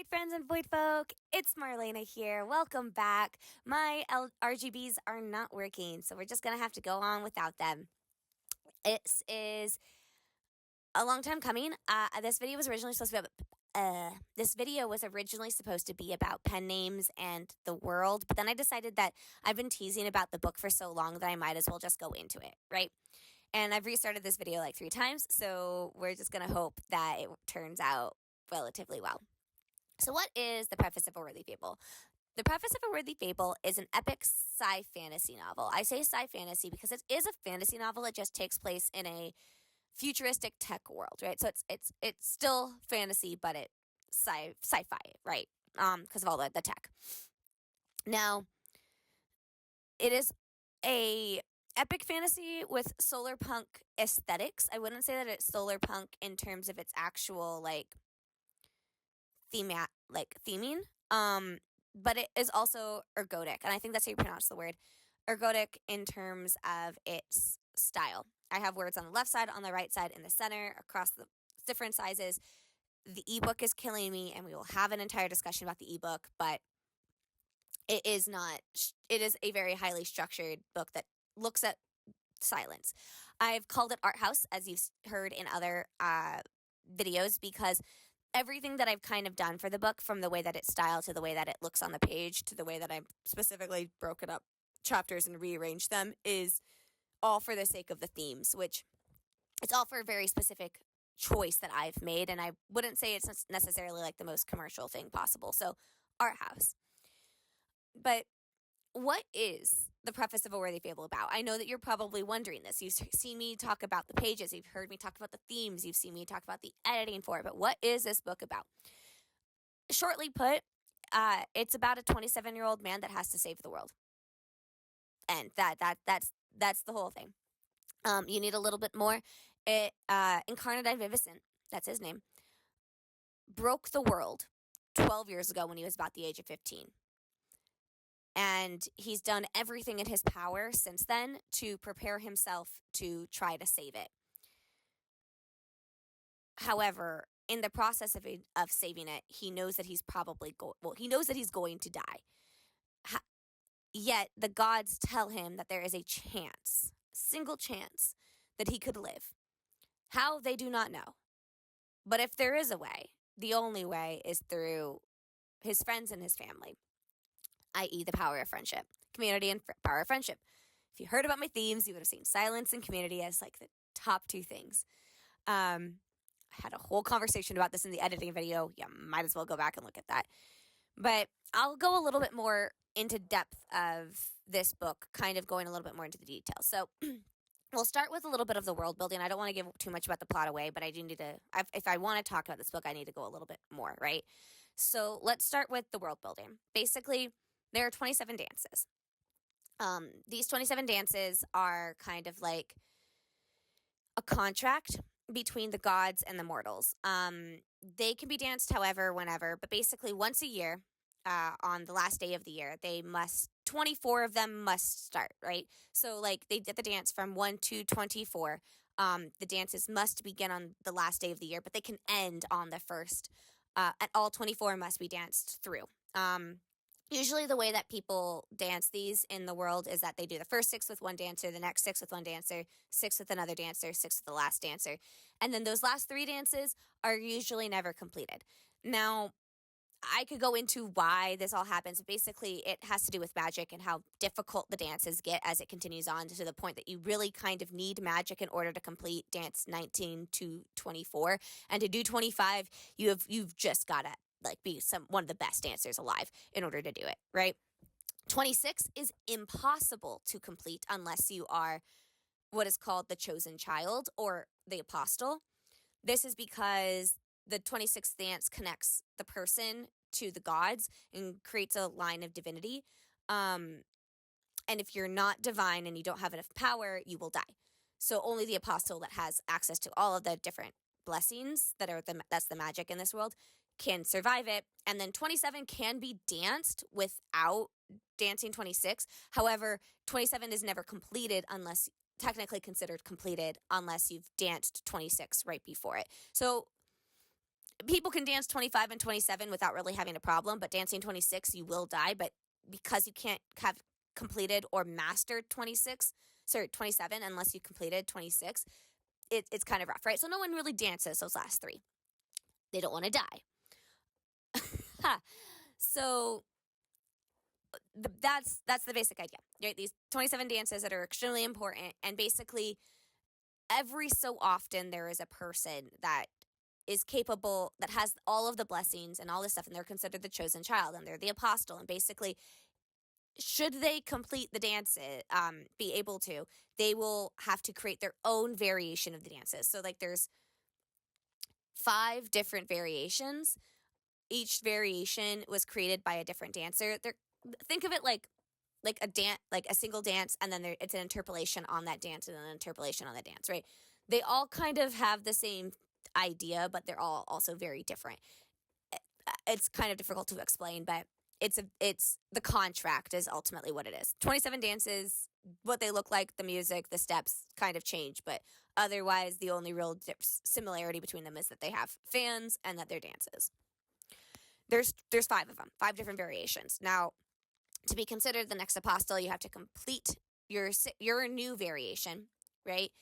Void friends and Void folk, it's Marlena here. Welcome back. My RGBs are not working, so we're just gonna have to go on without them. It is a long time coming. This video was originally supposed to be about pen names and the world, but then I decided that I've been teasing about the book for so long that I might as well just go into it, right? And I've restarted this video like 3 times, so we're just gonna hope that it turns out relatively well. So what is the Preface of a Worthy Fable? The Preface of a Worthy Fable is an epic sci-fantasy novel. I say sci-fantasy because it is a fantasy novel. It just takes place in a futuristic tech world, right? So it's still fantasy, but it's sci-fi, right? Because of all the tech. Now, it is a epic fantasy with solar punk aesthetics. I wouldn't say that it's solar punk in terms of its actual theming. But it is also ergodic, and I think that's how you pronounce the word. Ergodic in terms of its style. I have words on the left side, on the right side, in the center, across the different sizes. The ebook is killing me, and we will have an entire discussion about the ebook, but it is a very highly structured book that looks at silence. I've called it art house, as you've heard in other videos, because everything that I've kind of done for the book, from the way that it's styled to the way that it looks on the page to the way that I've specifically broken up chapters and rearranged them, is all for the sake of the themes, which it's all for a very specific choice that I've made, and I wouldn't say it's necessarily like the most commercial thing possible. So, art house. But what is the Preface of a Worthy Fable about? I know that you're probably wondering this. You've seen me talk about the pages. You've heard me talk about the themes. You've seen me talk about the editing for it. But what is this book about? Shortly put, it's about a 27-year-old man that has to save the world. And that's the whole thing. You need a little bit more. Incarnadine Vivicent, that's his name, broke the world 12 years ago when he was about the age of 15. And he's done everything in his power since then to prepare himself to try to save it. However, in the process of saving it, he knows that he's going to die. Yet the gods tell him that there is a chance, single chance, that he could live. How, they do not know. But if there is a way, the only way is through his friends and his family. I.e. the power of friendship. Community and power of friendship. If you heard about my themes, you would have seen silence and community as like the top 2 things. I had a whole conversation about this in the editing video. Yeah, might as well go back and look at that. But I'll go a little bit more into depth of this book, kind of going a little bit more into the details. So we'll start with a little bit of the world building. I don't want to give too much about the plot away, but I do need to, if I want to talk about this book, I need to go a little bit more, right? So let's start with the world building. Basically, there are 27 dances. These 27 dances are kind of like a contract between the gods and the mortals. They can be danced however, whenever, but basically once a year, on the last day of the year, 24 of them must start, right? So like they did the dance from 1 to 24. The dances must begin on the last day of the year, but they can end on the first. And all 24 must be danced through. Usually the way that people dance these in the world is that they do the first 6 with one dancer, the next 6 with one dancer, 6 with another dancer, 6 with the last dancer. And then those last 3 dances are usually never completed. Now, I could go into why this all happens. Basically, it has to do with magic and how difficult the dances get as it continues on, to the point that you really kind of need magic in order to complete dance 19 to 24. And to do 25, you've just got to be one of the best dancers alive in order to do it, right? 26 is impossible to complete unless you are what is called the chosen child or the apostle. This is because the 26th dance connects the person to the gods and creates a line of divinity. And if you're not divine and you don't have enough power, you will die. So only the apostle that has access to all of the different blessings that's the magic in this world can survive it. And then 27 can be danced without dancing 26. However, 27 is never completed technically considered completed unless you've danced 26 right before it. So people can dance 25 and 27 without really having a problem, but dancing 26, you will die. But because you can't have completed or mastered 27, unless you completed 26, it's kind of rough, right? So no one really dances those last three. They don't want to die. So that's the basic idea, right? These 27 dances that are extremely important, and basically every so often there is a person that is capable, that has all of the blessings and all this stuff, and they're considered the chosen child, and they're the apostle, and basically, should they complete the dances, be able to, they will have to create their own variation of the dances. So, like, there's 5 different variations. Each variation was created by a different dancer. Think of it like a dance, like a single dance, and then it's an interpolation on that dance and an interpolation on the dance, right? They all kind of have the same idea, but they're all also very different. It's kind of difficult to explain, but it's the contract is ultimately what it is. 27 dances, what they look like, the music, the steps kind of change, but otherwise the only real similarity between them is that they have fans and that they're dances. There's 5 of them, 5 different variations. Now, to be considered the next apostle, you have to complete your new variation, right?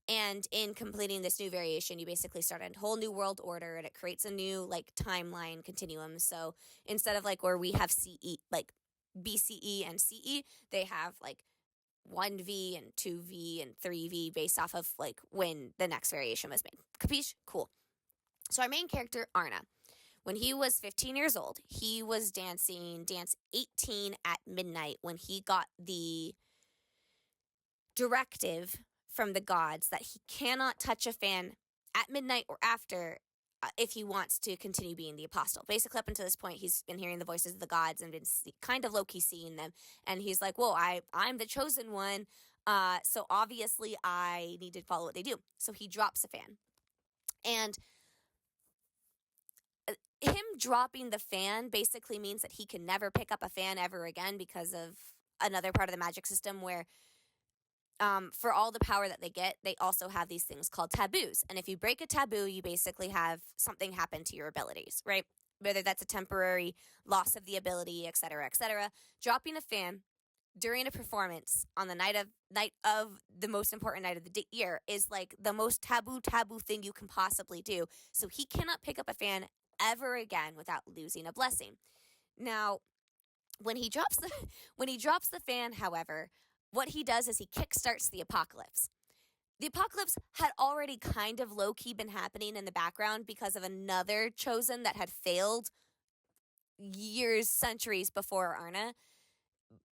And in completing this new variation, you basically start a whole new world order, and it creates a new like timeline continuum. So instead of like where we have CE, like BCE and CE, they have like 1V and 2V and 3V based off of like when the next variation was made. Capiche? Cool. So our main character, Arna, when he was 15 years old, he was dancing dance 18 at midnight when he got the directive from the gods that he cannot touch a fan at midnight or after if he wants to continue being the apostle. Basically, up until this point, he's been hearing the voices of the gods and been kind of low-key seeing them. And he's like, whoa, I'm the chosen one, so obviously I need to follow what they do. So he drops a fan. And him dropping the fan basically means that he can never pick up a fan ever again because of another part of the magic system where for all the power that they get, they also have these things called taboos. And if you break a taboo, you basically have something happen to your abilities, right? Whether that's a temporary loss of the ability, et cetera, et cetera. Dropping a fan during a performance on the night of the most important night of the year is like the most taboo thing you can possibly do. So he cannot pick up a fan ever again without losing a blessing. Now, when he drops the fan, however, what he does is he kickstarts the apocalypse. The apocalypse had already kind of low-key been happening in the background because of another chosen that had failed centuries before Arna.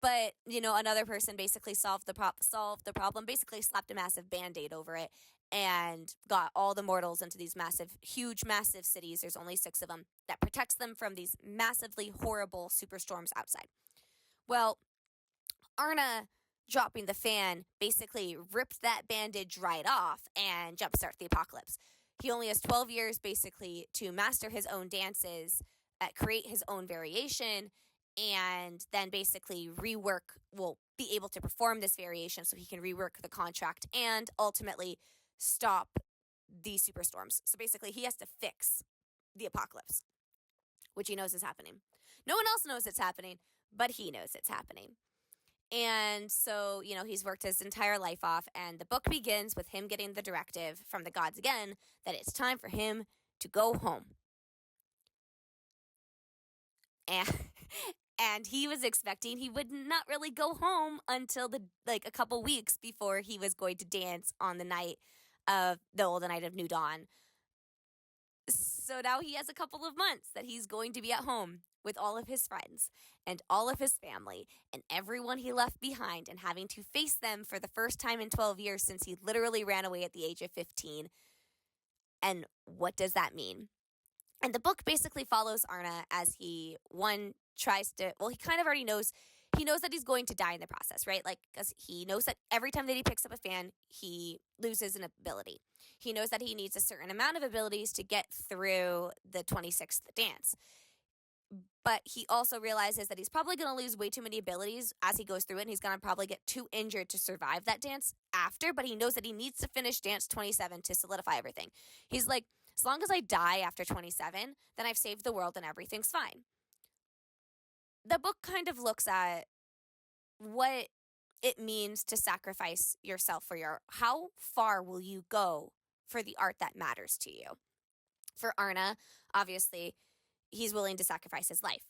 But, another person basically solved the problem, basically slapped a massive Band-Aid over it, and got all the mortals into these huge, massive cities. There's only 6 of them that protects them from these massively horrible superstorms outside. Well, Arna dropping the fan basically ripped that bandage right off and jumpstart the apocalypse. He only has 12 years basically to master his own dances, create his own variation, and then basically be able to perform this variation so he can rework the contract and ultimately stop the superstorms. So basically he has to fix the apocalypse, which he knows is happening. No one else knows it's happening, but he knows it's happening. And so, he's worked his entire life off, and the book begins with him getting the directive from the gods again that it's time for him to go home. And he was expecting he would not really go home until a couple weeks before he was going to dance on the night of the night of New Dawn. So now he has a couple of months that he's going to be at home with all of his friends and all of his family and everyone he left behind, and having to face them for the first time in 12 years since he literally ran away at the age of 15. And what does that mean? And the book basically follows Arna as he he kind of already knows, he knows that he's going to die in the process, right? Like, because he knows that every time that he picks up a fan, he loses an ability. He knows that he needs a certain amount of abilities to get through the 26th dance. But he also realizes that he's probably going to lose way too many abilities as he goes through it, and he's going to probably get too injured to survive that dance after, but he knows that he needs to finish dance 27 to solidify everything. He's like, As long as I die after 27, then I've saved the world and everything's fine. The book kind of looks at what it means to sacrifice yourself for your art. How far will you go for the art that matters to you? For Arna, obviously, he's willing to sacrifice his life.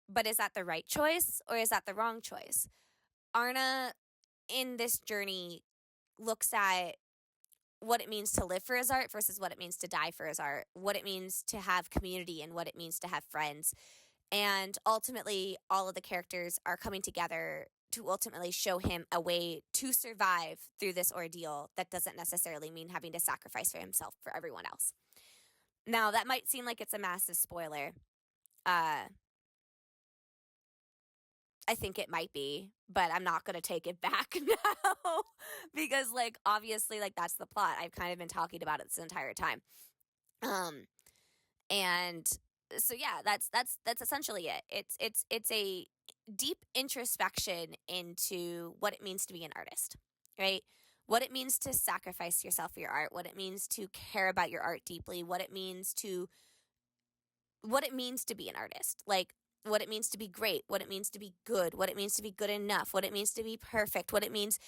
But is that the right choice or is that the wrong choice? Arna, in this journey, looks at what it means to live for his art versus what it means to die for his art, what it means to have community and what it means to have friends. And ultimately, all of the characters are coming together to ultimately show him a way to survive through this ordeal that doesn't necessarily mean having to sacrifice for himself for everyone else. Now, that might seem like it's a massive spoiler. I think it might be, but I'm not going to take it back now because, like, obviously, like, that's the plot. I've kind of been talking about it this entire time. And so, yeah, that's essentially it. It's a deep introspection into what it means to be an artist, right? What it means to sacrifice yourself for your art, what it means to care about your art deeply, what it means to be an artist, like what it means to be great, what it means to be good, what it means to be good enough, what it means to be perfect, what it means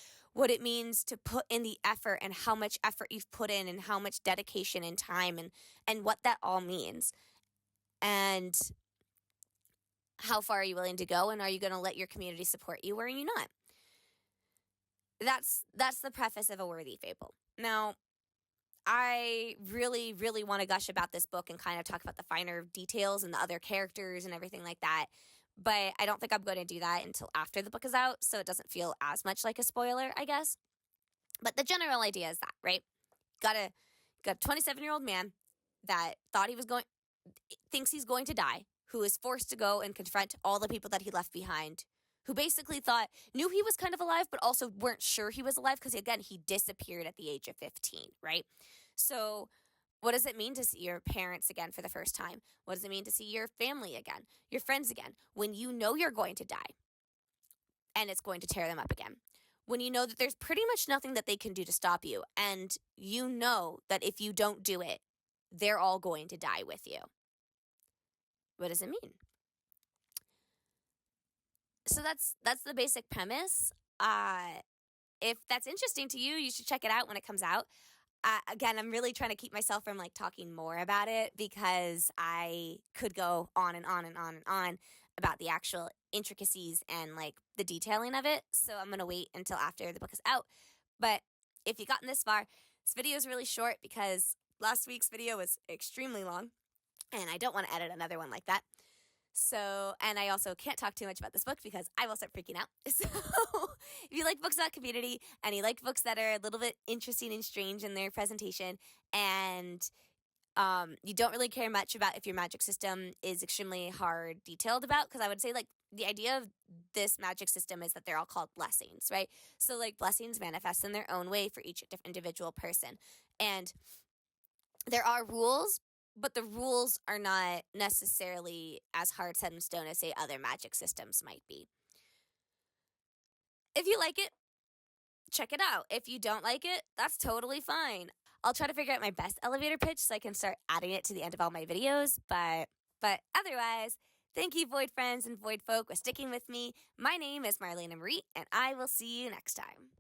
to put in the effort and how much effort you've put in and how much dedication and time and what that all means. And how far are you willing to go, and are you going to let your community support you or are you not? That's the preface of A Worthy Fable. Now, I really, really want to gush about this book and kind of talk about the finer details and the other characters and everything like that. But I don't think I'm going to do that until after the book is out, so it doesn't feel as much like a spoiler, I guess. But the general idea is that, right? Got a 27-year-old man that thinks he's going to die, who is forced to go and confront all the people that he left behind, who basically knew he was kind of alive, but also weren't sure he was alive because, again, he disappeared at the age of 15, right? So what does it mean to see your parents again for the first time? What does it mean to see your family again, your friends again, when you know you're going to die and it's going to tear them up again? When you know that there's pretty much nothing that they can do to stop you, and you know that if you don't do it, they're all going to die with you. What does it mean? So that's the basic premise. If that's interesting to you, you should check it out when it comes out. Again, I'm really trying to keep myself from like talking more about it because I could go on and on and on and on about the actual intricacies and like the detailing of it. So I'm going to wait until after the book is out. But if you've gotten this far, this video is really short because last week's video was extremely long and I don't want to edit another one like that. So, and I also can't talk too much about this book because I will start freaking out. So, if you like books about community and you like books that are a little bit interesting and strange in their presentation, and you don't really care much about if your magic system is extremely hard detailed about, because I would say, like, the idea of this magic system is that they're all called blessings, right? So, like, blessings manifest in their own way for each individual person. And there are rules, but the rules are not necessarily as hard set in stone as, say, other magic systems might be. If you like it, check it out. If you don't like it, that's totally fine. I'll try to figure out my best elevator pitch so I can start adding it to the end of all my videos. But otherwise, thank you, Void friends and Void folk, for sticking with me. My name is Marlena Marie, and I will see you next time.